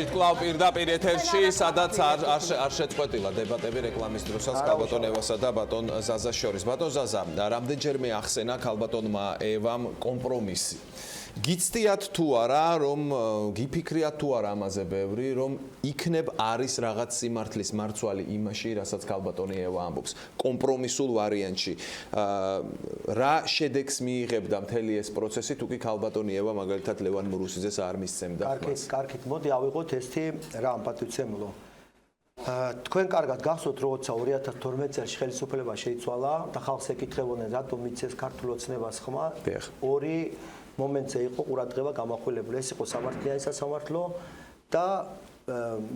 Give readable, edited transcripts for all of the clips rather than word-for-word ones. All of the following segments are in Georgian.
მოვიდით კვლავ პირდაპირ ეთერში, სადაც არ შეწყვეტილა დებატები რეკლამის დროსაც ქალბატონ ევასა და ბატონ ზაზას შორის. ბატონ ზაზა, რამდენჯერმე ახსენა ქალბატონმა ევამ კომპრომისი. გიცდიათ თუ არა, რომ გიფიქრიათ თუ არა ამაზე ბევრი, რომ იქნებ არის რაღაც სიმართლის მარცვალი იმაში, რასაც ქალბატონი ევა ამბობს, კომპრომისულ ვარიანტში. რა შედეგს მიიღებდა მთელი ეს პროცესი, თუ კი ქალბატონი ევა მაგალითად ლევან მურუსიძეს არ მისცემდა ხმას. კარგით, მოდი ავიღოთ ესეთი რამ პატივცემულო. თქვენ კარგად გახსოვთ, როცა 2012 წელს ხელისუფლება შეიცვალა და ხალხს ეკითხებოდნენ, რატომ მიცეს ქართულ ოცნებას ხმა, ორი მომენტზე იყო ყურადღება გამახვილებული. ეს იყო სამართლიანი სასამართლო და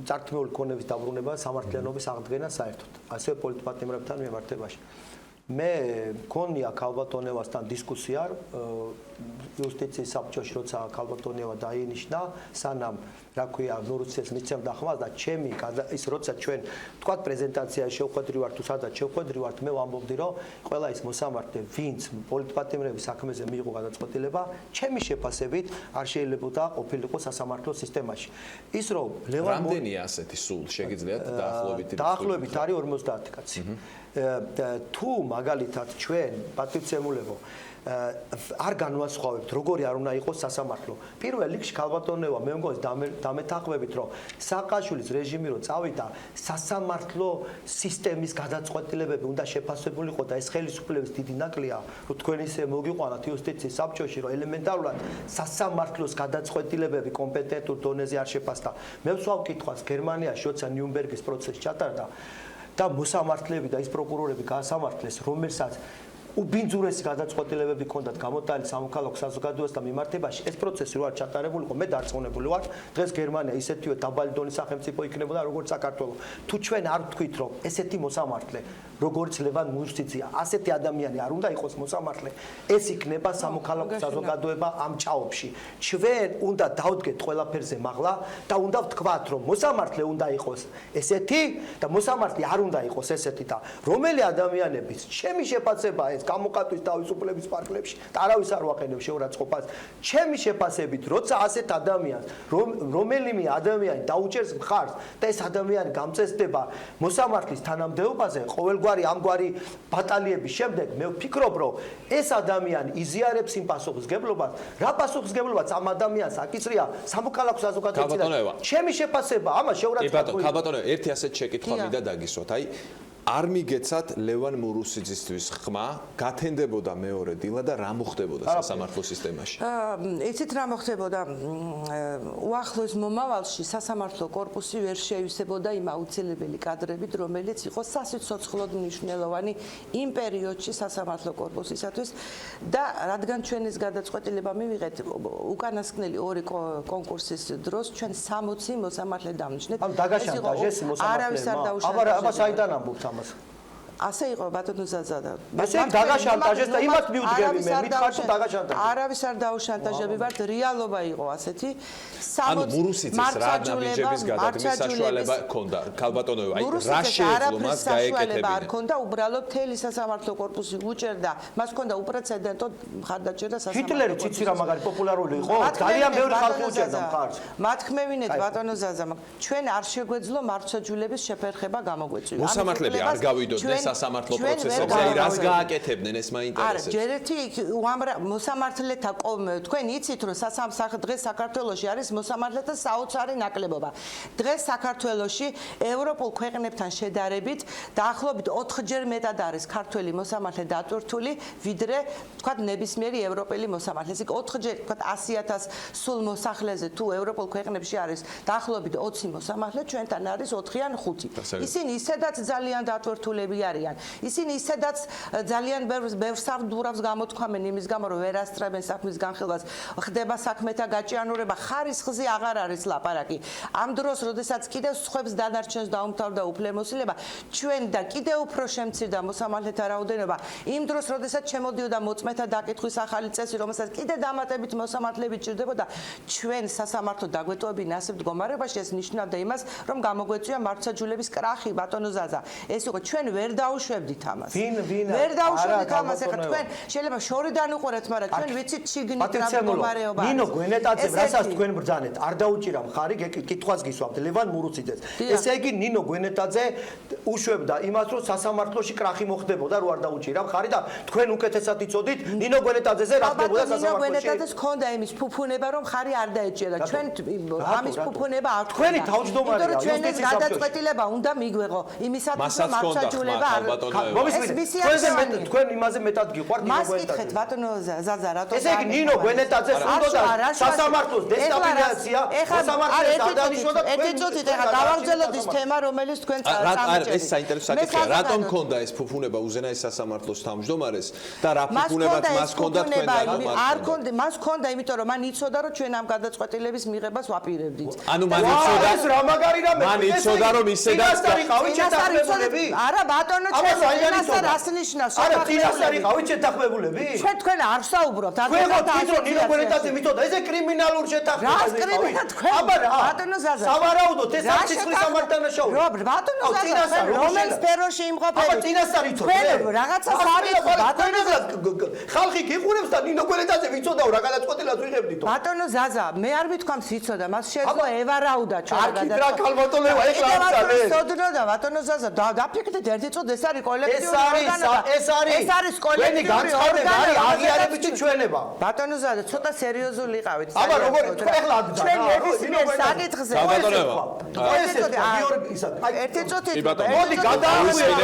წართმეული ქონების დაბრუნება სამართლიანობის აღდგენა საერთოდ, ასევე პოლიტპატიმრებთან მიმართებაში. მე მქონია ქალბატონ ევასთან დისკუსია იუსტიციის საბჭოში, როცა ქალბატონ ევა დაინიშნა, სანამ რა ქვია, ნურუსიძეს მიცემდა ხმას და ჩემი ის როცა ჩვენ თქვათ პრეზენტაციაში შევხვედრი ვართ თუ სადაც შევხვედრი ვართ, მე ვამბობდი, რომ ყველა ის მოსამართლე, ვინც პოლიტპატიმრების საქმეზე მიიღო გადაწყვეტილება, ჩემი შეფასებით არ შეიძლებოდა ყოფილიყო სასამართლო სისტემაში. ის რომ ლევან რამდენია ასეთი სულ შეგიძლიათ დაახლოებით არის 50 კაცი. თუ მაგალითად ჩვენ პატივცემულებო არ განვასხვავებთ, როგორი არ უნდა იყოს სასამართლო. პირველ რიგში ქალბატონ ევა მე მგონი დამეთანხმებით, რომ სააკაშვილის რეჟიმი რო წავიდა, სასამართლო სისტემის გადაწყვეტილებები უნდა შეფასებულიყო და ეს ხელისუფლების დიდი ნაკლია, რომ თქვენ ისე მოგიყვანათ იუსტიციის საბჭოში, რომ ელემენტარულად სასამართლოს გადაწყვეტილებები კომპეტენტურ დონეზე არ შეფასდა. მე ვსვავ კითხვას, გერმანიაში როცა ნიუნბერგის პროცესი ჩატარდა და მოსამართლეები და ის პროკურორები გაასამართლეს, რომელსაც უბინძურესი გადაწყვეტილებები ჰქონდათ გამოტანილი სამოქალაქო საზოგადოებასთან მიმართებაში, ეს პროცესი რო არ ჩატარებულიყო, მე დარწმუნებული ვარ, დღეს გერმანია ისეთივე დაბალი დონის სახელმწიფო იქნებოდა, როგორც საქართველო. თუ ჩვენ არ ვთქვით, რომ ესეთი მოსამართლე, როგორც ლევან მურუსიძეა, ასეთი ადამიანი არ უნდა იყოს მოსამართლე, ეს იქნება სამოქალაქო საზოგადოება ამ ჭაობში. ჩვენ უნდა დავდგეთ ყველაფერზე მაღლა და უნდა ვთქვათ, რომ მოსამართლე უნდა იყოს ესეთი და მოსამართლე არ უნდა იყოს ესეთი და რომელი ადამიანების ჩემი შეფასება ეს გამოყატვის თავისუფლების პარკლებში და არავის არ ვაყენებ შეურაცხყოფას. ჩემი შეფასებით, როცა ასეთ ადამიანს რომელიმე ადამიანი დაუჭერს მხარს და ეს ადამიანი გამწესდება მოსამართლის თანამდებობაზე, ყოველგვარი ამგვარი ბატალიების შემდეგ მე ვფიქრობ, რომ ეს ადამიანი იზიარებს იმ პასუხისგებლობას, რა პასუხისგებლობაც ამ ადამიანს აკისრია სამოქალაქო საზოგადოებაში. ჩემი შეფასება, ამას შეურაცხყოფა. ქალბატონო, ერთი ასეთ შეკითხვა მინდა დაგისვათ. აი არ მიგეცათ ლევან მურუსიძისთვის ხმა, გათენდებოდა მეორე დილა და რა მოხდებოდა სასამართლო სისტემაში? იცით რა მოხდებოდა? უახლოეს მომავალში სასამართლო კორპუსი ვერ შეივსებოდა იმ აუცილებელი კადრებით, რომელიც იყო სასიცოცხლოდ მნიშვნელოვანი იმ პერიოდში სასამართლო კორპუსისათვის და რადგან ჩვენ ეს გადაწყვეტილება მივიღეთ უკანასკნელი ორი კონკურსის დროს, ჩვენ 60 მოსამართლე დავნიშნეთ. ამ დაგაშანტაჟეს მოსამართლემა. არავის არ დაუშანტაჟებდა. აბა საიდან ამბობთ ამას? ასე იყო ბატონო ზაზა და ესე დაგაშანტაჟეს და იმათ მიუძღები მე მითხარ თუ დაგაშანტაჟე. არავის არ დაუშანტაჟები ვართ, რეალობა იყო ასეთი. ანუ მურუსიძეს რა ნაბიჯების გადადგმის საშუალება ჰქონდა ქალბატონო, აი რა შეეძლო მას გაეკეთებინა? არ ჰქონდა, უბრალოდ მთელი სასამართლო კორპუსი უჭერდა, მას ჰქონდა უპრეცედენტო მხარდაჭერა სასამართლო. ჰიტლერი ციცი რა მაგარი პოპულარული იყო, ძალიან ბევრი ხალხი უჭერდა მხარს. მათქმევინეთ ბატონო ზაზა, ჩვენ არ შეგვეძლო მარცხაჯულების შეფერხება გამოგვეწვია. მოსამართლეები არ გავიდოდნენ სასამართლო პროცესებზე, აი რას გააკეთებდნენ, ეს მაინტერესებს. არა, ჯერ ერთი მოსამართლეთა თქვენ იცით, რომ დღეს საქართველოში არის მოსამართლეთა საოცარი ნაკლებობა. დღეს საქართველოში ევროპულ ქვეყნებთან შედარებით დაახლოებით 4-ჯერ მეტად არის ქართველი მოსამართლე დატვირთული, ვიდრე თქვათ ნებისმიერი ევროპელი მოსამართლე. ეს 4-ჯერ თქვათ 100,000 სულ მოსახლეზე თუ ევროპულ ქვეყნებში არის დაახლოებით 20 მოსამართლე, ჩვენთან არის 4 ან 5. ისინი ისედაც ძალიან დატვირთულები არიან. ისინი ისედაც ძალიან ბევრ სარდურავს გამოთქვამენ იმის გამო, რომ ვერ ასწრებენ საქმის განხილვას, ხდება საქმეთა გაჭიანურება, ხარისხზე აღარ არის ლაპარაკი. ამ დროს, როდესაც კიდევ სხვებს დანარჩენს დაუმთავრდა უფლებამოსილება, ჩვენ და კიდევ უფრო შემცირდა მოსამართლეთა რაოდენობა. იმ დროს, როდესაც შემოდიოდა მოწმეთა დაკითხვის ახალი წესი, რომელსაც კიდევ დამატებით მოსამართლეები ჭირდებოდა, ჩვენ სასამართლო დაგვეტოვებინა ასეთ მდგომარეობაში, ეს ნიშნავდა იმას, რომ გამოგვეწვია მარცხაჯულების კრახი, ბატონო ზაზა. ეს იყო ჩვენ ვერ დაუშვებდით ამას. ვინ? ვერ დაუშვებდით არა, ამას. ეხლა ქალბატონო. თქვენ შეიძლება შორიდან უყურეთ, მაგრამ ჩვენ ვიცით შიგნით რა პატიცემულო, მდგომარეობა. ნინო გვენეტაძემ, ეს რასაც ერთი. თქვენ ბრძანეთ, არ დაუჭირა მხარი, კითხვას გისვამთ ლევან მურუციძეს. ესე იგი ნინო გვენეტაძე უშვებდა იმას, რომ სასამართლოში კრახი მოხდებოდა, რო არ დაუჭირა მხარი და თქვენ უკეთესად იცოდით ნინო გვენეტაძეზე რა ხდებოდა ნინო სასამართლოში. გვენეტაძეს ჰქონდა იმის ფუფუნება, რომ მხარი არ დაეჭირა. ჩვენ ამის ფუფუნება არ თქვენი თავმჯდომარეა, იმიტომ რომ ჩვენ ეს იუსტიციის საბჭოში. გადაწყვეტილება უნდა მიგვეღო იმისათვის, მასაც რომ ჰქონდა აღსაჯულება ხმა, არ ქალბატონო. მომისმინეთ, თქვენ იმაზე მეტად გიყვართ ნინო მას გვენეტაძე. კითხეთ ბატონო ზაზა რატო ესე იგი ნინო გვენეტაძეს უნდა სასამართლოს დესტაბილიზაცია, სასამართლოს ადანიშნო და ერთი წუთით ეხლა გავაგრძელოთ ის თემა, რომელიც თქვენ წამოჭერით. ეს საინტერესო საკითხია. რატომ ჰქონდა ეს ფუფუნება უზენაეს სასამართლოს თავმჯდომარეს და რა ფუფუნებაც მას ჰქონდა თქვენ არ ჰქონდა, მას ჰქონდა, იმიტომ რომ მან იცოდა, რომ ჩვენ ამ გადაწყვეტილების მიღებას ვაპირებდით. ანუ მან იცოდა ეს რა მაგარი რამე. მან იცოდა რომ ისედაც წინასწარი შეთანხმებულები? არა ბატონო, ჩვენ წინასწარ რას ნიშნავს? არა წინასწარი ყავით შეთანხმებულები? ჩვენ თქვენ არ ვსაუბრობთ. თქვენ ხო თვითონ ნინო გვენეტაძე მიწოდა, ესე კრიმინალური შეთანხმებაა. რას კრიმინალ თქვენ? აბა რა? ბატონო ზაზა. სავარაუდოდ ეს არ ციხრის სამართალდანაშაული. ბატონო ზაზა, რომელ სფეროში იმყოფებით? აბა წინასწარ იცოდე? თქვენ რაღაცას არ იცით, ბატონო ხალხი გიყურებს და ნინო გვენეტაძე ვიცოდაო რა გადაწყვეტილებას ვიღებდით. ბატონო ზაზა, მე არ ვიტყვამს იცოდა, მას შეძლო ევარაუდა ჩვენ არქით რა ქალბატონეა ეხლა აღწალე. სოდნოდა ბატონო ზაზა, დაფიქრდით ერთი წუთი ეს არის კოლექტიური ორგანოა. ეს არის კოლექტიური ორგანოა, აღიარებითი ჩვენება. ბატონო ზაზა, ცოტა სერიოზული იყავით. აბა როგორ ეხლა აღძანა? ჩვენ ნებისმიერ საკითხზე. ერთი წუთი. მოდი გადააღვიათ.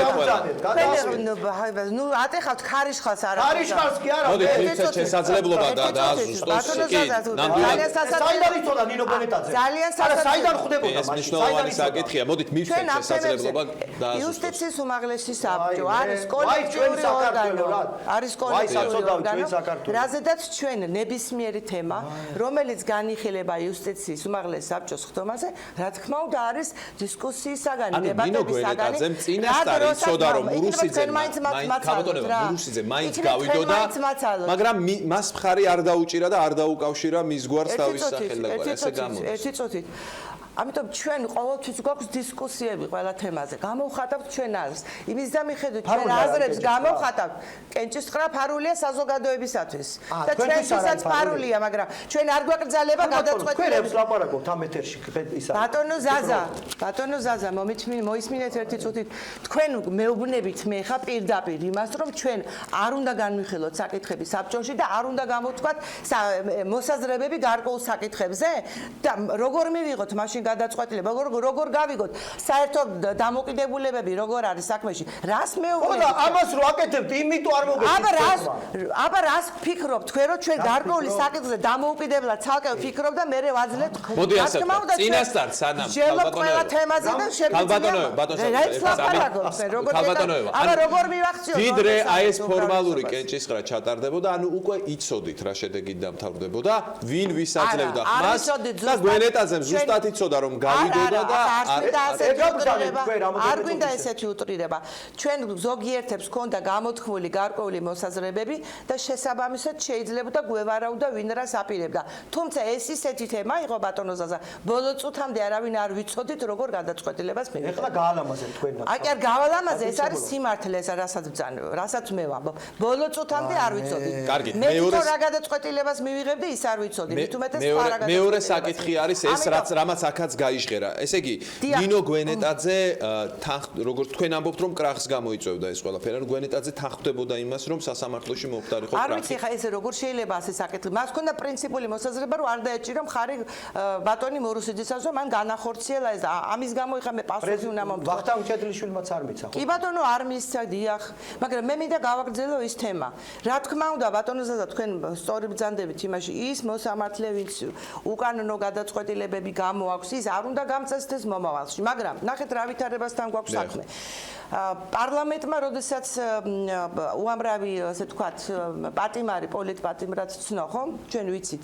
ნუ ატეხავთ ხარიშხალს არა. ხარიშხალს კი არა. მოდი ვიცით შესაძლებლობა და ზუსტოს კი ნამდვილად საიდან იცოდა ნინო გვენეტაძე? ძალიან არა საიდან ხვდებოდა ეს მნიშვნელოვანი საკითხია. მოდით მივცეთ შესაძლებლობა და იუსტიციის უმაღლესი საბჭო არის ვაი, კოლექტიური ჩვენ საქართველო ორგანო. რა. არის კოლექტიური საწოდავი, ჩვენ ორგანო. საქართველო. რაზედაც ჩვენ ნებისმიერი თემა, რომელიც განიხილება იუსტიციის უმაღლეს საბჭოს ხდომაზე, რა თქმა უნდა არის დისკუსიის საგანი, დებატების საგანი. ანუ წინასწარ იცოდა რომ მურუსიძე მურუსიძე მაინც გავიდოდა, მაგრამ მას მხარი არ დაუჭირა და არ დაუკავშირა მის გვარს თავის სახელმწიფო. ესე გამოდის. ერთი წუთით. ამიტომ ჩვენ ყოველთვის გვაქვს დისკუსიები ყველა თემაზე. გამოვხატავთ ჩვენ აზრს. იმის და მიხედვით ჩვენ აზრებს გამოვხატავთ. კენჭისყრა ფარულია საზოგადოებისათვის. და ჩვენთვისაც ფარულია, მაგრამ ჩვენ არ გვაკრძალება გადაწყვეტილება. თქვენ ებს ლაპარაკობთ ამ ეთერში ისა. ბატონო ზაზა, მოისმინეთ ერთი წუთით. თქვენ მეუბნებით მე ხა პირდაპირ იმას, რომ ჩვენ არ უნდა განვიხილოთ საკითხები საბჭოში და არ უნდა გამოვთქვათ მოსაზრებები გარკვეულ საკითხებზე და როგორ მივიღოთ მაშინ გადაწყვეტილება, როგორ გავიგოთ საერთო დამოკიდებულებები როგორ არის საქმეში. რას მეუბნებით? ხო და ამას რო აკეთებთ, იმიტომ არ მოგეცით. აბა რას ფიქრობთ თქვენ, რომ ჩვენ გარკვეული საკითხზე დამოუკიდებლად ცალკე ვფიქრობ და მე ვაძლევთ? მოდი ასე ვთქვა. წინასწარ სანამ ყველა თემაზე და ქალბატონო, აბა როგორ მივახციოთ? ვიდრე აი ეს ფორმალური კენჭისყრა ჩატარდებოდა, ანუ უკვე იცოდით რა შედეგით დამთავრდებოდა, ვინ ვისაძლევდა ხმას და გვენეტაძემ ზუსტად იცოდა რომ გავიდოდა და არ გვინდა ესეთი უტრირება. ჩვენ ზოგიერთებს ქონდა გამოთქმული გარკვეული მოსაზრებები და შესაბამისად შეიძლებოდა გვევარაუდა ვინ რას აპირებდა. თუმცა ეს ისეთი თემა იყო ბატონო ზაზა, ბოლო წუთამდე არავინ არ ვიცოდით როგორ გადაწყვეტილებას მივიღეთ. ეხლა გაალამაზეთ თქვენ. აი კი არ გავალამაზე, ეს არის სიმართლე, რასაც მე ვამბობ. ბოლო წუთამდე არ ვიცოდით. კარგი, მე თვითონ რა გადაწყვეტილებას მივიღებდი, ის არ ვიცოდი. მით უმეტეს სხვა რა გადაწყვეტილებას. მეორე საკითხი არის ეს რამაც აქაც გაიჟღერა. ესე იგი, ნინო გვენეტაძე როგორც თქვენ ამბობთ რომ კრახს გამოიწვევდა ეს ყველაფერი, ანუ გვენეტაძე თანხმდებოდა იმას რომ სასამართლოში მომხდარიყო კრახი. არ ვიცი ხა ესე როგორ შეიძლება ასე საკითხი. მას ჰქონდა პრინციპული მოსაზრება რომ არ დაეჭირა მხარი ბატონი მორუსიძესაც რომ მან განახორციელა ეს ამის გამო იხა მე პასუხი უნდა მომთხოვო. ვახტანგ ჩეთილიშვილმაც არ მიცა. კი ბატონო არ მისცა დიახ, მაგრამ მე მინდა გავაგრძელო ის თემა. რა თქმა უნდა ბატონო ზაზა თქვენ სწორი ბრძანდებით იმაში ის მოსამართლე ვინც უკანონო გადაწყვეტილებები გამოაქვს ის არ უნდა გამწესდეს მომავალში, მაგრამ ნახეთ რა ვითარებასთან გვაქვს საქმე. პარლამენტმა როდესაც უამრავი ასე ვთქვათ პატიმარი პოლიტპატიმრად ცნო, ხო? ჩვენ ვიცით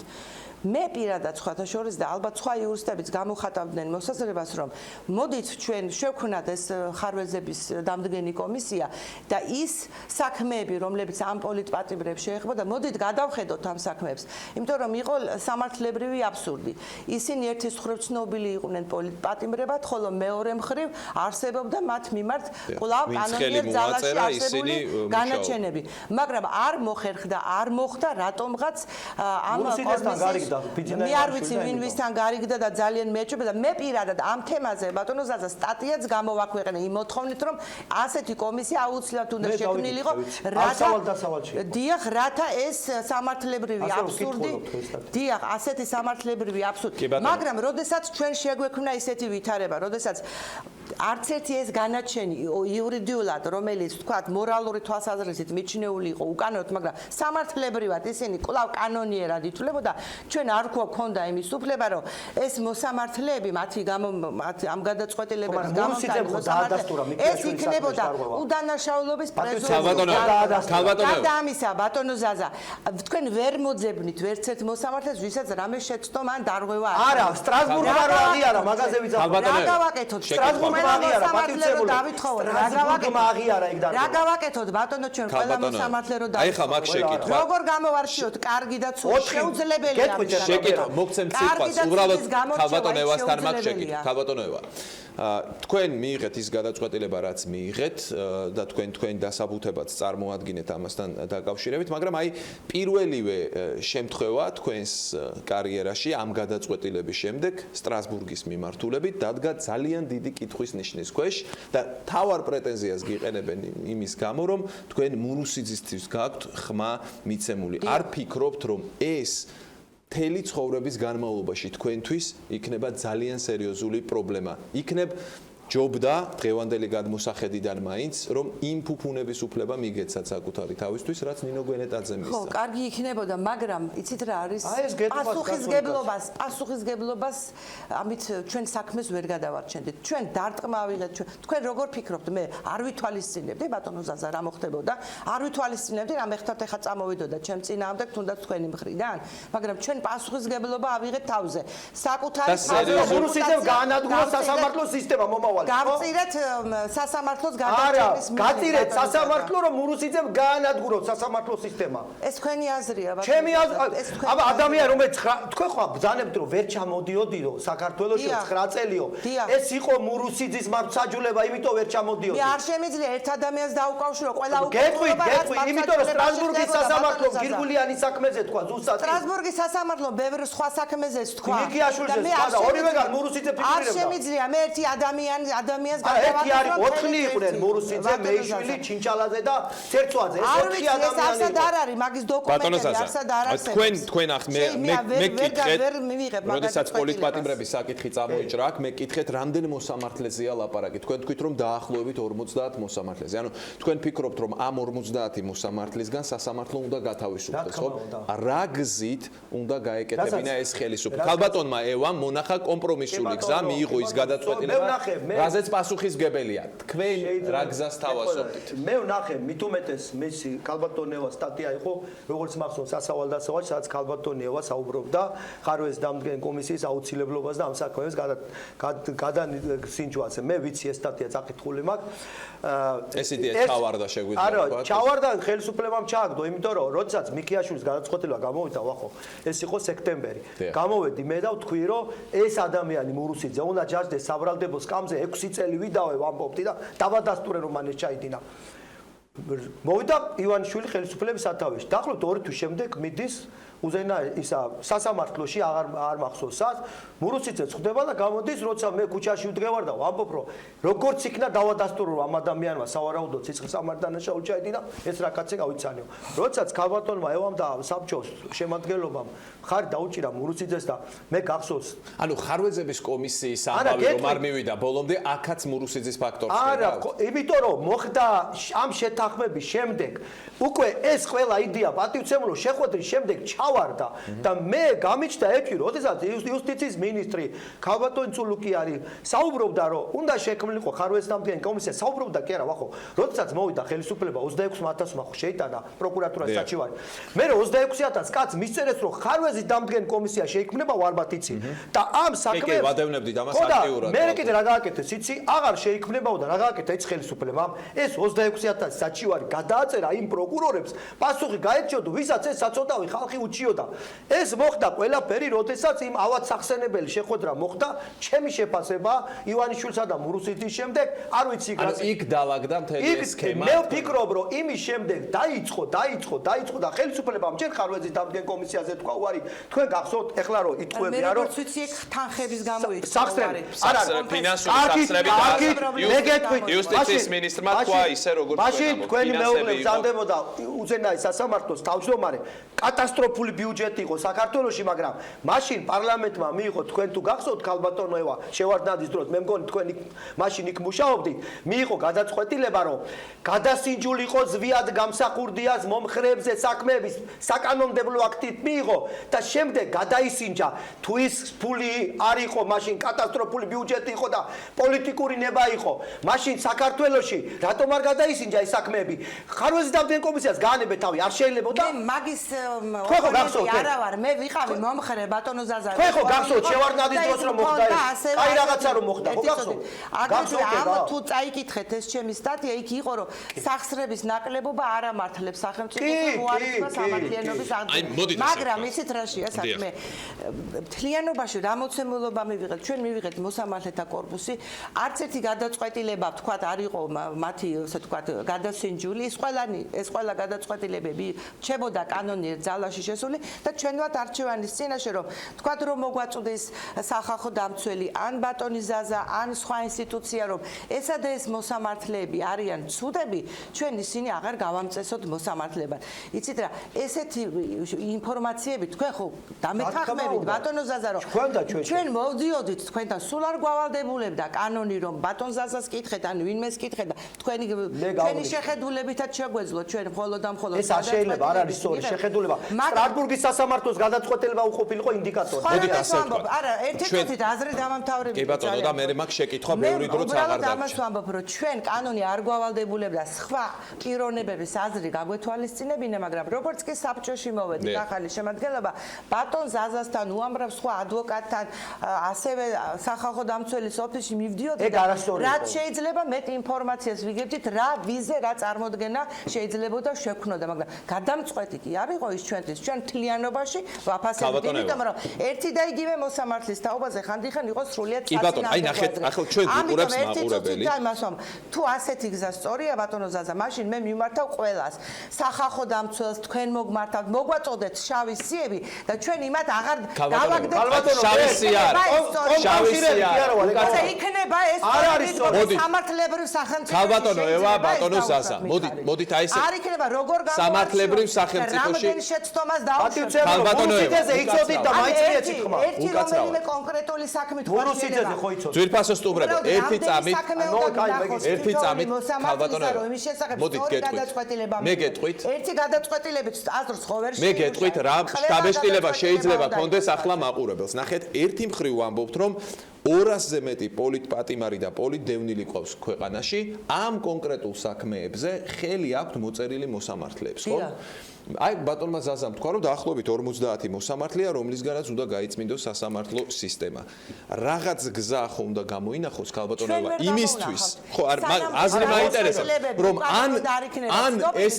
მე პირადად სხვათა შორის და ალბათ სხვა იურისტებიც გამოხატავდნენ მოსაზრებას, რომ მოდით ჩვენ შევქმნათ ეს ხარვეზების დამდგენი კომისია და ის საქმეები, რომლებიც ამ პოლიტპატიმრებს შეეხება, მოდით გადავხედოთ ამ საქმეებს, იმიტომ რომ იყო სამართლებრივი აბსურდი. ისინი ერთის მხრივ ცნობილი იყვნენ პოლიტპატიმრებად, ხოლო მეორე მხრივ არსებობდა მათ მიმართ კვლავ კანონიერ ძალაში არსებული განაჩენები. მაგრამ არ მოხერხდა, არ მოხდა რატომღაც ამ კომისიის მე არ ვიცი ვინ ვისთან გარიგდა და ძალიან მეჭვება და მე პირადად ამ თემაზე ბატონო ზაზა სტატიაც გამოვაქვეყნე იმ მოთხოვნით რომ ასეთი კომისია აუცილებლად უნდა შექმნილიყო დიახ რათა ეს სამართლებრივი აბსურდი დიახ ასეთი სამართლებრივი აბსურდი მაგრამ როდესაც ჩვენ შეგვექმნა ისეთი ვითარება როდესაც არც ერთი ეს განაჩენი იურიდიულად რომელიც თქვათ მორალური თვალსაზრისით მიჩნეული იყო უკანონოდ მაგრამ სამართლებრივად ისინი კვლავ კანონიერად ითვლებოდა ჩვენ არ გვქონდა იმის უფლება რომ ეს მოსამართლეები მათი ამ გადაწყვეტილებების გამოსავალ ეს იქნებოდა უდანაშაულობის პრეზუმპცია და ამისა ბატონო ზაზა თქვენ ვერ მოძებნით ვერც ერთ მოსამართლეს ვისაც რამე შეცდომ ან დარღვევა არა სტრასბურგმა არ აღიარა მაგაზე ვიძახო რა გავაკეთოთ სტრასბურგმა აღიარა პატიცემულო რა გავაკეთოთ ბატონო ჩვენ ყველა მოსამართლე რო აი ხა მაგ შეკითხვა როგორ გამოვარჩიოთ კარგი და ცუდი შეუძლებელია შეკითხვა მოგცემ სიტყვას უბრალოდ ხალბატონევასთან მაგ შეკითხვა ხალბატონევა თქვენ მიიღეთ ის გადაწყვეტილება რაც მიიღეთ და თქვენ დასაბუთებად წარმოადგენთ ამასთან დაკავშირებით მაგრამ აი პირველივე შემთხვევა თქვენს კარიერაში ამ გადაწყვეტილების შემდეგ სტრასბურგის მიმართულებით დადგა ძალიან დიდი კითხვის ნიშნის ქვეშ და თავარ პრეტენზიას გიყენებენ იმის გამო რომ თქვენ მურუსიძისთვის გაქვთ ხმა მიცემული არ ფიქრობთ რომ ეს მთელი ცხოვრების განმავლობაში თქვენთვის იქნება ძალიან სერიოზული პრობლემა. იქნებ ჯობდა დღევანდელი გადმოსახედიდან მაინც რომ იმ ფუფუნების უფლება მიგეცათ საკუთარი თავისთვის რაც ნინო გვენეტაძე მისცა. ხო, კარგი იქნებოდა, მაგრამ იცით რა არის? პასუხისგებლობას ამით ჩვენ საქმეს ვერ გადავარჩენდით. ჩვენ დარტყმა ავიღეთ თქვენ როგორ ფიქრობთ მე არ ვითვალისწინებდი ბატონო ზაზა რა მოხდებოდა? არ ვითვალისწინებდი რა მეხთათ ეხა წამოვიდოდა ჩემ წინააღმდეგ თუნდაც თქვენი მხრიდან, მაგრამ ჩვენ პასუხისგებლობა ავიღეთ თავზე. საკუთარი მურუსიძემ გაანადგურა სასამართლო სისტემა მომავალ გავწირეთ სასამართლოს გადაჭრის მიზეზად. გაწირეთ სასამართლო რომ მურუსიძემ გაანადგუროთ სასამართლო სისტემა. ეს თქვენი აზრია ბატონო. ჩემი აზრი. აბა ადამიანი რომელიც თქვენ ხო ბძანებთ რომ ვერ ჩამოდიოდიო საქართველოში 9 წელიო. ეს იყო მურუსიძის მართლმსაჯულება, იმიტომ ვერ ჩამოდიოდი. მე არ შემიძლია ერთ ადამიანს დაუკავშირო ყველა გეტყვი, იმიტომ რომ სტრასბურგის სასამართლო გირგულიანის საქმეზე თქვა ზუსტად. სტრასბურგის სასამართლო ბევრ სხვა საქმეზეც თქვა. მიქიაშვილზე თქვა და ორივეგან მურუსიძე ფიქრობდა. არ შემიძლია მე ერთი ადამიანს ერთი არის 4 იყვნენ მურუსიძე, მეიშვილი, ჩინჩალაძე და ცერცვაძე. ეს 4 ადამიანი. არსად არ არის მაგის დოკუმენტები, არსად არ არსებობს. თქვენ ახ მე მეკითხეთ, როდესაც პოლიტპატიმრების საკითხი წამოიჭრა, აქ მეკითხეთ, რამდენ მოსამართლეზეა ლაპარაკი. თქვენ თქვით რომ დაახლოებით 50 მოსამართლეზე. ანუ თქვენ ფიქრობთ რომ ამ 50 მოსამართლისგან სასამართლო უნდა გათავისუფლდეს, ხო? რა გზით უნდა გაეკეთებინა ეს ხელისუფლება? ხალბატონმა ევამ მონახა კომპრომისული გზა, მიიღო ის გადაწყვეტილება. რაზეც პასუხისგებელია. თქვენ რა გზას თავაზობთ? მე ვნახე, მით უმეტეს მისი ქალბატონევა სტატია იყო, როგორც მახსოვს, სასავალდასავალი, სადაც ქალბატონევა საუბრობდა ხარვეზ დამდგენ კომისიის აუცილებლობას და ამ საქმეებს გადასინჯვაზე. მე ვიცი ეს სტატია წაკითხული მაქვს. ეს იდეა ჩავარდა შეგვიძლია თქვა. არა, ჩავარდა ხელისუფლებამ ჩააგდო, იმიტომ რომ როდესაც მიქიაშვილის გადაწყვეტილება გამოვიდა, ვახო, ეს იყო სექტემბერი. გამოვედი მე და ვთქვი, რომ ეს ადამიანი მურუსიძე უნდა ჯაჯდეს საბრალდებო სკამზე 6 წელი ვიდავე ვამბობდი და დავადასტურე რომ მან ეს ჩაიდინა. მოვიდა ივანიშვილი ხელისუფლების სათავეში. დაახლოებით 2 თვის შემდეგ მიდის უზენა ისა სასამართლოში არ მახსოვსაც მურუსიძე წვდება და გამოდის როცა მე ქუჩაში ვდგევარ და ვამბობ რომ როგორც იქნა დავადასტურო ამ ადამიანმა სავარაუდოდ სიცხის სამართალდანაშაული ჩაიდინა ეს რა კაცი გავიცანიო როდესაც ქალბატონმა ევამ და საბჭოს შემადგენლობამ ხარი დაუჭირა მურუსიძეს და მე გახსოვს ანუ ხარვეზების კომისიის ამბავი რომ არ მივიდა ბოლომდე აქაც მურუსიძის ფაქტორს არა იმიტომ რომ მოხდა ამ შეთანხმების შემდეგ უკვე ეს ყველა იდეა პატივცემულო შეხვედრის შემდეგ წავარდა და მე გამიჩნდა ეჭვი, როდესაც იუსტიციის მინისტრი ქალბატონი ცულუკი არის საუბრობდა, რომ უნდა შექმნილიყო ხარვეზდამდგენი კომისია, საუბრობდა კი არა, ვახო, როდესაც მოვიდა ხელისუფლება 26,000-მა ხო შეიტანა პროკურატურას საჩივარი. მე 26,000 კაცს მისწერეს, რომ ხარვეზის დამდგენი კომისია შეიქმნება ვარბათ იცი და ამ საქმეს კი, ვადევნებდით ამას აქტიურად. მე კიდე რა გააკეთეს, იცი, აღარ შეიქმნებაო და რა გააკეთა ის ხელისუფლებამ, ეს 26,000 საჩივარი გადააწერა იმ პროკურორებს, პასუხი გაეჩიოდო, ვისაც ეს საწოდავი ხალხი უჩიოდა. ეს მოხდა ყველაფერი, როდესაც იმ ავად სახსენებელი შეხვედრა მოხდა, ჩემი შეფასება ივანიშვილსა და მურუსიძის შემდეგ, არ ვიცი ანუ იქ დაალაგდა მთელი ეს სქემა. მე ვფიქრობ, რომ იმის შემდეგ დაიწყო და ხელისუფლებამ ჯერ ხარვეზის დამდგენ კომისიაზე თქვა უარი, თქვენ გახსოვთ, ეხლა რომ იტყვებია, რომ მე ვიცი ეგ თანხების გამო იწვა. ფინანსური სახსრები იუსტიციის მინისტრმა თქვა ისე როგორც მაშინ თქვენი მეუღლე ბრძანდებოდა უზენაეს სასამართლოს თავმჯდომარე კატასტროფული ბიუჯეტი იყო საქართველოში, მაგრამ მაშინ პარლამენტმა მიიღო, თქვენ თუ გახსოვთ ქალბატონო ევა შევარდნაძის დროს, მე მგონი თქვენ მაშინ იქ მუშაობდით, მიიღო გადაწყვეტილება, რომ გადასინჯული იყო ზვიად გამსახურდიას მომხრეებზე საქმეების საკანონმდებლო აქტით მიიღო და შემდეგ გადაისინჯა. თუ ის ფული არ იყო, მაშინ კატასტროფული ბიუჯეტი იყო და პოლიტიკური ნება იყო. მაშინ საქართველოში რატომ არ გადაისინჯა ეს საქმეები? ხარვეზის დამდგენ კომისიას გაანებე თავი, არ შეიძლებოდა? მე მაგის გახსოვთ? არა ვარ, მე ვიყავი მომხრე ბატონო ზაზა. თქვენ ხო გახსოვთ შევარდნაძის დროს რომ მოხდა ეს? აი რაღაცა რომ მოხდა, ხო გახსოვთ? აგრეთვე ამ თუ წაიკითხეთ ეს ჩემი სტატია, იქ იყო რომ სახსრების ნაკლებობა არ ამართლებს სახელმწიფოს მოარიცხვა სამართლიანობის აქტს. მაგრამ ისეთ რაშია საქმე. მთლიანობაში რა მოცემულობა მივიღეთ? ჩვენ მივიღეთ მოსამართლეთა კორპუსი, არც ერთი გადაწყვეტილება ვთქვათ არ იყო მათი ასე ვთქვათ გადასინჯული, ეს ყველა გადაწყვეტილებები რჩებოდა კანონიერ ძალაში შესული და ჩვენවත් არჩევანის წინაშე რომ ვთქვათ რომ მოგვაწვდეს სახალხო დამცველი ან ბატონი ზაზა ან სხვა ინსტიტუცია რომ ესა და ეს მოსამართლეები არიან ცუდები, ჩვენ ისინი აღარ გავამწესოთ მოსამართლებად. იცით რა, ესეთი ინფორმაციები თქვენ ხო დამეთანხმებით ბატონო ზაზა რომ ჩვენ მოვდიოდით თქვენთან სულ არ გავალდებულებდა კანონი რომ ბატონ ზაზას კითხეთ ან ვინმეს კითხეთ და თქვენი შეხედულებითაც შეგვეძლო ჩვენ მხოლოდ და მხოლოდ ეს არ შეიძლება, არ არის სწორი შეხედულება. სტრასბურგის სასამართლოს გადაწყვეტილება უყოფილიყო ინდიკატორი. მოდით ასე ვთქვათ. არა, ერთ-ერთი აზრი დამამთავრებელი. კი ბატონო და მე მაგ შეკითხვა ბევრი დროც აღარ დავჭერ. დარჩა. ამას ვამბობ, რომ ჩვენ კანონი არ გავალდებულებდა სხვა პიროვნებების აზრი გაგვეთვალისწინებინა, მაგრამ როგორც კი საბჭოში მოვედით ახალი შემადგენლობა, ბატონ ზაზასთან უამრავ სხვა ადვოკატთან, ასევე სახალხო დამცველის ოფისში მივდიოდი და რაც შეიძლება მეტ ინფორმაციას ვიგებდით, რა ვიზე, რა წარმოდგენა შეიძლებოდა შექმნოდა, მაგრამ გადამწყვეტი კი არ იყო ის ჩვენთვის, ჩვენ მთლიანობაში ვაფასებთ, იმიტომ რომ ერთი და იგივე მოსამართლის თაობაზე ხანდახან იყო სრულიად კი ბატონო, აი ნახეთ, ახლა ჩვენ ვიყურებს მაყურებელი. თუ ასეთი გზა სწორია ბატონო ზაზა, მაშინ მე მიმართავ ყველას, სახალხო დამცველს, თქვენ მოგმართავთ, მოგვაწოდეთ შავი სიები და ჩვენ იმათ აღარ გავაგდეთ შავი სია შავი სია და იქნება ეს სამართლებრივ სახელმწიფო ქალბატონო ევა ბატონო ზაზა მოდით აი ესე არ იქნება როგორ სამართლებრივ სახელმწიფოში რამდენ შეცდომას დაუშვებთ ქალბატონო ევა იცოდით და მაინც მიეცით ხმა ერთი რომელიმე კონკრეტული საქმით მურუსიძეზე ხო იცოდით ძვირფასო სტუმრებო ერთი წამით ქალბატონო ევა მოდით გეტყვით მე გეტყვით ერთი გადაწყვეტილებით აზრს ხო ვერ მე გეტყვით რა შტაბეშტილება შეიძლება კონდეს ახლა მაყურებელს ნახეთ ერთი მხრივ ვამბობთ რომ 200-ზე მეტი პოლიტპატიმარი და პოლიტდევნილი ყავს ქვეყანაში ამ კონკრეტულ საქმეებზე ხელი აქვთ მოწერილი მოსამართლეებს ხო აი ბატონმა ზაზამ თქვა რომ დაახლოებით 50 მოსამართლეა რომლისგანაც უნდა გაიწმინდოს სასამართლო სისტემა რაღაც გზა ხო უნდა გამოინახოს ქალბატონოვა იმისთვის ხო აზრი მაინტერესებს რომ ან ეს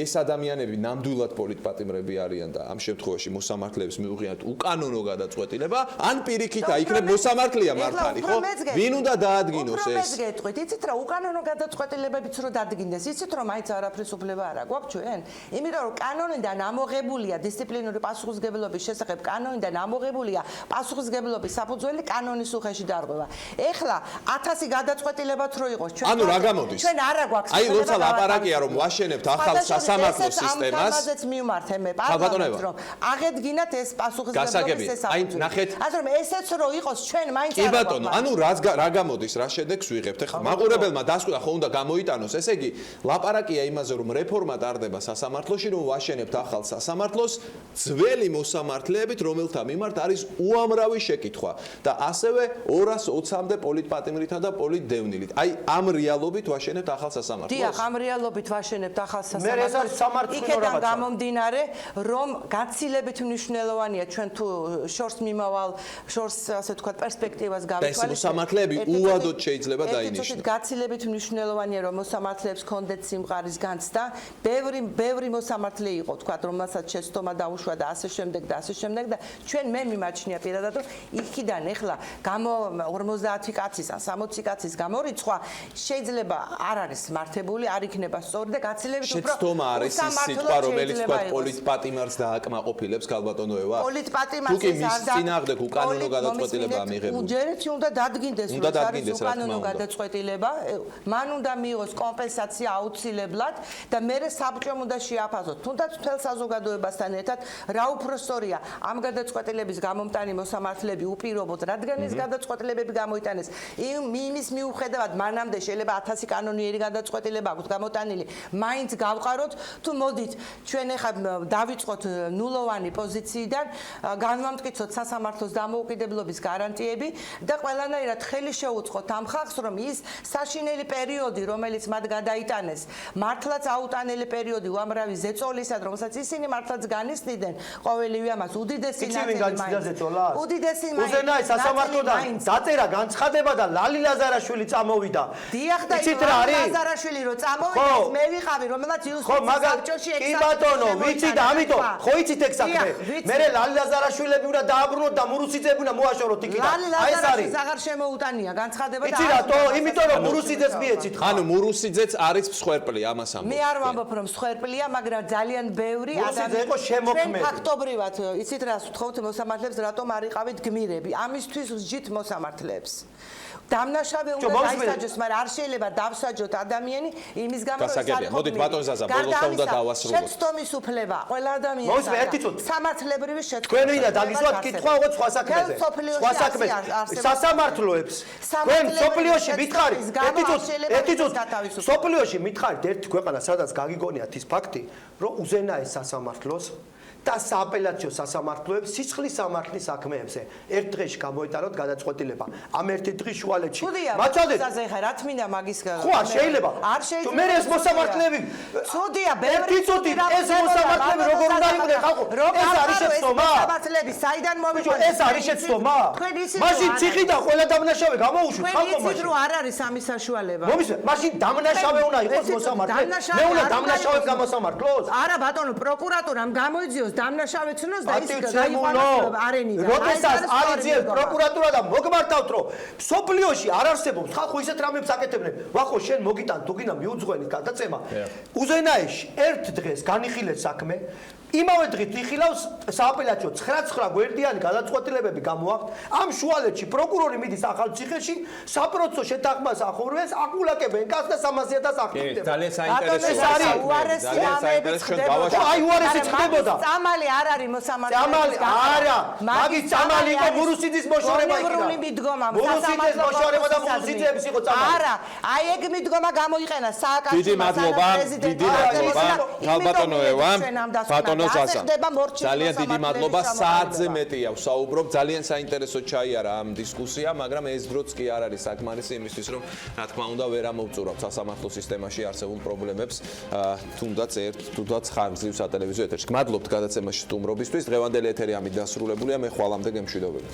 ეს ადამიანები ნამდვილად პოლიტპატიმრები არიან და ამ შემთხვევაში მოსამართლეებს მიუღიათ უკანონო გადაწყვეტილება ან პირიქით აიქნებ მოსამართლეა მართალი ხო ვინ უნდა დაადგინოს ეს ეს გეტყვით იცით რა უკანონო გადაწყვეტილებებიც რო დადგინდეს იცით რომ მაინც არაფრის უფლება არ აქვს ჩვენ იმიტომ რომ კანონიდან ამოღებულია დისციპლინური პასუხისმგებლობის შესახებ კანონიდან ამოღებულია პასუხისმგებლობის საფუძველი კანონის უხეში დარღვევა ეხლა 1000 გადაწყვეტილებაც რო იყოს ჩვენ ანუ რა გამოდის ჩვენ არა გვაქვს აი როცა ლაპარაკია რომ ვაშენებთ ახალ სასამართლო სისტემას ამაზეც მივმართე მე პარლამენტს რომ აღედგინათ ეს პასუხისმგებლობის აი ნახეთ ასე რომ ესეც რო იყოს ჩვენ მაინც კი ბატონო, ანუ რა გამოდის, რა შედეგს ვიღებთ? ეხლა მაყურებელმა დასკვნა ხო უნდა გამოიტანოს, ესე იგი, ლაპარაკია იმაზე, რომ რეფორმა ტარდება სასამართლოში, რომ ვაშენებთ ახალ სასამართლოს ძველი მოსამართლეებით, რომელთა მიმართ არის უამრავი შეკითხვა და ასევე 220-მდე პოლიტპატიმრითა და პოლიტდევნილით. აი, ამ რეალობით ვაშენებთ ახალ სასამართლოს. დიახ, ამ რეალობით ვაშენებთ ახალ მე ეს არის სამართლიანო იქიდან რაღაცა. გამომდინარე, რომ გაცილებით მნიშვნელოვანია ჩვენ თუ შორს მიმავალ, შორს ასე ვთქვათ, პერსპექტივას და ეს გავითვალისწინებთ. მოსამართლეები უადოდ შეიძლება დაინიშნოს. ერთით გაცილებით მნიშვნელოვანია, რომ მოსამართლეებს კონდეთ სიმყარის განცდა. ბევრი მოსამართლე იყო, ვთქვათ, რომელსაც შეცდომა დაუშვა და ასე შემდეგ და ასე შემდეგ და ჩვენ მე მიმაჩნია პირადად, რომ იქიდან ეხლა 50 კაცის ან 60 კაცის გამორიცხვა შეიძლება არ არის მართებული, არ იქნება სწორი და გაცილებით უფრო შეცდომა არის ის სიტყვა, რომელიც თქვა პოლიტპატიმარს დააკმაყოფილებს ქალბატონოევა. პოლიტპატიმარს თუ კი მის წინააღმდეგ უკანონო გადაწყვეტილებაა მიღებული. უჯერეთი უნდა დადგინდეს, უნდა რომ არის დადგინდეს, რა თქმა უკანონო უნდა. გადაწყვეტილება, მან უნდა მიიღოს კომპენსაცია აუცილებლად და მერე საბჭომ უნდა შეაფასოს. თუნდაც მთელ საზოგადოებასთან ერთად რა უფრო სწორია ამ გადაწყვეტილების გამომტანი მოსამართლეები უპირობოდ, რადგან ეს გადაწყვეტილებები გამოიტანეს იმის მიუხედავად მანამდე შეიძლება 1000 კანონიერი გადაწყვეტილება აქვს გამოტანილი, მაინც გავყაროთ თუ მოდით ჩვენ ახლა დავიწყოთ ნულოვანი პოზიციიდან, განვამტკიცოთ სასამართლოს დამოუკიდებლობის გარანტიები და ყველანაირად ხელი შეუწყოთ ამ ხალხს, რომ ის საშინელი პერიოდი, რომელიც მათ გადაიტანეს, მართლაც აუტანელი პერიოდი უამრავი ზეწოლისად, რომელსაც ისინი მართლაც განიცდიდნენ, ყოველივე ამას უდიდესი ნაცელი მაინც. უდიდესი მაინც. უზენაე სასამართლოდან დაწერა განცხადება და ლალი ლაზარაშვილი წამოვიდა. დიახ და ლალი ლაზარაშვილი რო წამოვიდა, მე ვიყავი, რომელსაც იუსტიციის საბჭოში კი ბატონო, ვიცი და ამიტომ ხო იცით ეგ საქმე. მე ლალი ლაზარაშვილები უნდა დააბრუნოთ და მურუსიძეები უნდა მოაშოროთ იქიდან. ლალი ლაზარაშვილს აღარ შემოუტანია განცხადება და იცი რატო? იმიტომ რომ მურუსიძეს მიეცით ხა. ანუ მურუსიძეც არის მსხვერპლი ამას ამბობ. მე არ ვამბობ რომ მსხვერპლია, მაგრამ ძალიან ბევრი მურუსიძე იყო შემოქმედი. ფაქტობრივად იცით რას ვთხოვთ მოსამართლეებს რატომ არ იყავით გმირები? ამისთვის ვსჯით მოსამართლეებს. დამნაშავე უნდა დაისაჯოს, მაგრამ არ შეიძლება დავსაჯოთ ადამიანი იმის გამო, რომ გასაგებია. მოდით ბატონ ზაზა, ბოლოს უნდა დავასრულოთ. შეცდომის უფლება ყველა ადამიანს. მოუსმე ერთი წუთი. სამართლებრივი შეცდომა. თქვენ ვინდა დაგისვათ კითხვა უღოთ სხვა საქმეზე. სხვა საქმეზე. სასამართლოებს. თქვენ სოფლიოში მითხარით, ერთი წუთი. სოფლიოში მითხარით ერთ ქვეყანას, სადაც გაგიგონიათ ის ფაქტი, რომ უზენაეს სასამართლოს და სააპელაციო სასამართლოებს სიცხლის სამართლის საქმეებზე ერთ დღეში გამოიტანოთ გადაწყვეტილება. ამ ერთი დღის შუალედში. მაცადეთ. რა თმინდა მაგის ხო არ შეიძლება. არ შეიძლება. მე ეს მოსამართლეები. ცუდია, ერთი წუთი ეს მოსამართლეები როგორ უნდა იყვნენ ხალხო? ეს არის შეცდომა. მოსამართლეები საიდან მოვიყვნენ? ეს არის შეცდომა. მაშინ ციხი და ყველა დამნაშავე გამოუშვით ხალხო მაშინ. თქვენ არ არის ამის საშუალება. მომისმე, მაშინ დამნაშავე უნდა იყოს მოსამართლე. მე უნდა დამნაშავეს გამოსამართლოს? არა ბატონო, პროკურატურამ გამოიძიოს დამნაშავე ცნოს და ის გაიყვანოს არენიდან. როდესაც არიძიებს პროკურატურა და მოგმართავთ, რომ სოფლიოში არ არსებობს ხალხო ისეთ რამებს აკეთებდნენ. ვახო შენ მოგიტან თუ გინდა მიუძღვენი გადაცემა. უზენაეში ერთ დღეს განიხილეთ საქმე. იმავე დღით იხილავს სააპელაციო 9-9 გვერდიანი გადაწყვეტილებები გამოაქვთ. ამ შუალედში პროკურორი მიდის ახალ ციხეში, საპროცესო შეთანხმებას ახორვეს, აკულაკებენ კაცს და 300.000 აქტივდება. ძალიან საინტერესო უარესი რამეებიც ხდებოდა. აი უარესიც ხდებოდა. წამალი არ არის მოსამართლეების. წამალი არა. მაგის წამალი იყო მურუსიძის მოშორება იქიდან. მურუსიძის მოშორება და მურუსიძეების იყო წამალი. არა, აი ეგ მიდგომა გამოიყენა სააკაშო. დიდი მადლობა, დიდი მადლობა. ქალბატონოევა, ბატონო ზაზა. ძალიან დიდი მადლობა. საათზე მეტია ვსაუბრობ. ძალიან საინტერესო ჩაიარა ამ დისკუსია, მაგრამ ეს დროც კი არ არის საკმარისი იმისთვის, რომ რა თქმა უნდა ვერ ამოვწურავთ სასამართლო სისტემაში არსებულ პრობლემებს, თუნდაც ხანგრძლივ სატელევიზიო ეთერში. გმადლობთ გადაცემაში სტუმრობისთვის. დღევანდელი ეთერი ამით დასრულებულია. მე ხვალამდე გემშვიდობებით.